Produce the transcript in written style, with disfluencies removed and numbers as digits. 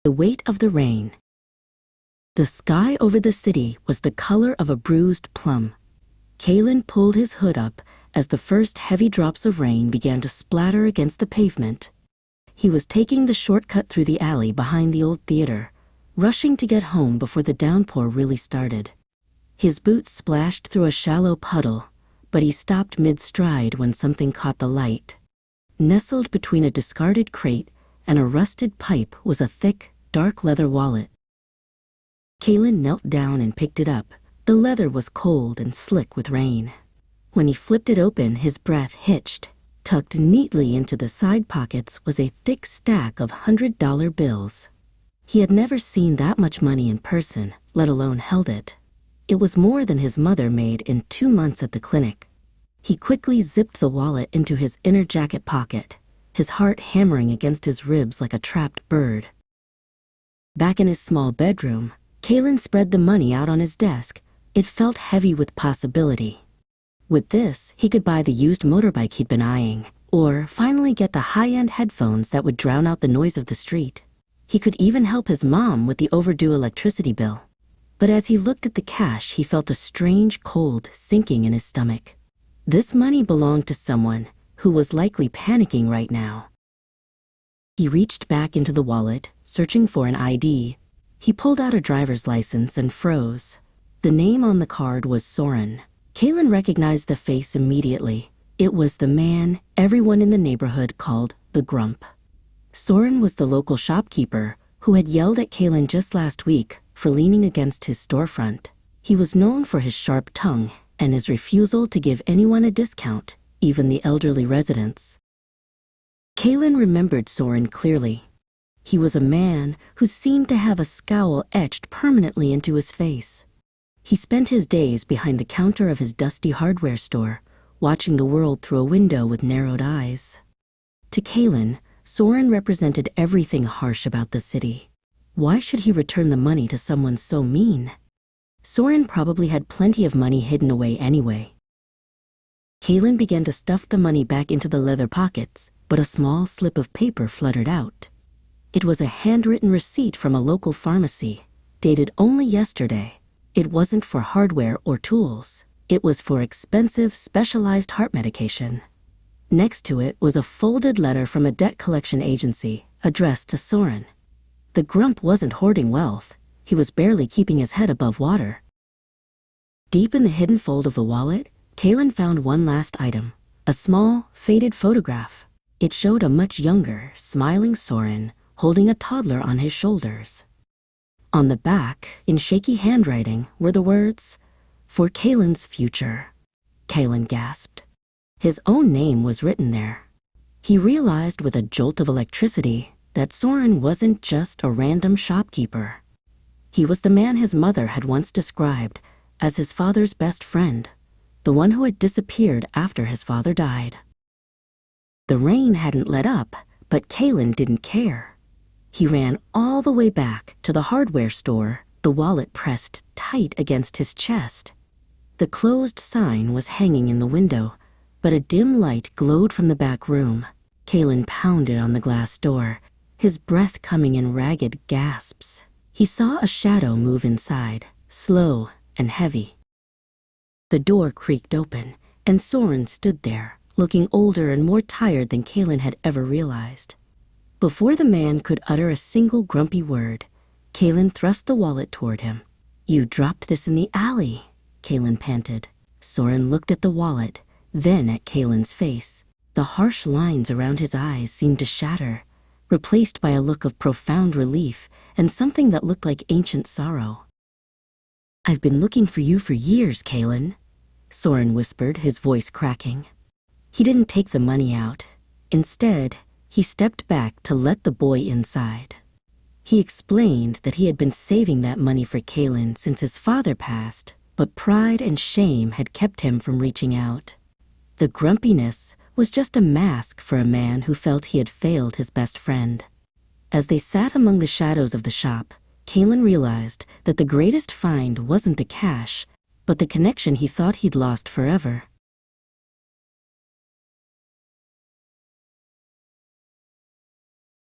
The weight of the rain. The sky over the city was the color of a bruised plum. Kalen pulled his hood up as the first heavy drops of rain began to splatter against the pavement. He was taking the shortcut through the alley behind the old theater, rushing to get home before the downpour really started. His boots splashed through a shallow puddle, but he stopped mid-stride when something caught the light. Nestled between a discarded crate and a rusted pipe was a thick, dark leather wallet. Kalen knelt down and picked it up. The leather was cold and slick with rain. When he flipped it open, his breath hitched. Tucked neatly into the side pockets was a thick stack of $100 bills. He had never seen that much money in person, let alone held it. It was more than his mother made in 2 months at the clinic. He quickly zipped the wallet into his inner jacket pocket, his heart hammering against his ribs like a trapped bird. Back in his small bedroom, Kalen spread the money out on his desk. It felt heavy with possibility. With this, he could buy the used motorbike he'd been eyeing, or finally get the high-end headphones that would drown out the noise of the street. He could even help his mom with the overdue electricity bill. But as he looked at the cash, he felt a strange cold sinking in his stomach. This money belonged to someone who was likely panicking right now. He reached back into the wallet, searching for an ID. He pulled out a driver's license and froze. The name on the card was Soren. Kalen recognized the face immediately. It was the man everyone in the neighborhood called the Grump. Soren was the local shopkeeper who had yelled at Kalen just last week for leaning against his storefront. He was known for his sharp tongue and his refusal to give anyone a discount, even the elderly residents. Kalen remembered Soren clearly. He was a man who seemed to have a scowl etched permanently into his face. He spent his days behind the counter of his dusty hardware store, watching the world through a window with narrowed eyes. To Kalen, Soren represented everything harsh about the city. Why should he return the money to someone so mean? Soren probably had plenty of money hidden away anyway. Kalen began to stuff the money back into the leather pockets, but a small slip of paper fluttered out. It was a handwritten receipt from a local pharmacy, dated only yesterday. It wasn't for hardware or tools. It was for expensive, specialized heart medication. Next to it was a folded letter from a debt collection agency, addressed to Soren. The Grump wasn't hoarding wealth. He was barely keeping his head above water. Deep in the hidden fold of the wallet, Kalen found one last item, a small, faded photograph. It showed a much younger, smiling Soren holding a toddler on his shoulders. On the back, in shaky handwriting, were the words, "For Kalen's future." Kalen gasped. His own name was written there. He realized with a jolt of electricity that Soren wasn't just a random shopkeeper. He was the man his mother had once described as his father's best friend, the one who had disappeared after his father died. The rain hadn't let up, but Kalen didn't care. He ran all the way back to the hardware store, the wallet pressed tight against his chest. The closed sign was hanging in the window, but a dim light glowed from the back room. Kalen pounded on the glass door, his breath coming in ragged gasps. He saw a shadow move inside, slow and heavy. The door creaked open, and Soren stood there, looking older and more tired than Kalen had ever realized. Before the man could utter a single grumpy word, Kalen thrust the wallet toward him. "You dropped this in the alley," Kalen panted. Soren looked at the wallet, then at Kalen's face. The harsh lines around his eyes seemed to shatter, replaced by a look of profound relief and something that looked like ancient sorrow. "I've been looking for you for years, Kalen," Soren whispered, his voice cracking. He didn't take the money out. Instead, he stepped back to let the boy inside. He explained that he had been saving that money for Kalen since his father passed, but pride and shame had kept him from reaching out. The grumpiness was just a mask for a man who felt he had failed his best friend. As they sat among the shadows of the shop, Kalen realized that the greatest find wasn't the cash, but the connection he thought he'd lost forever.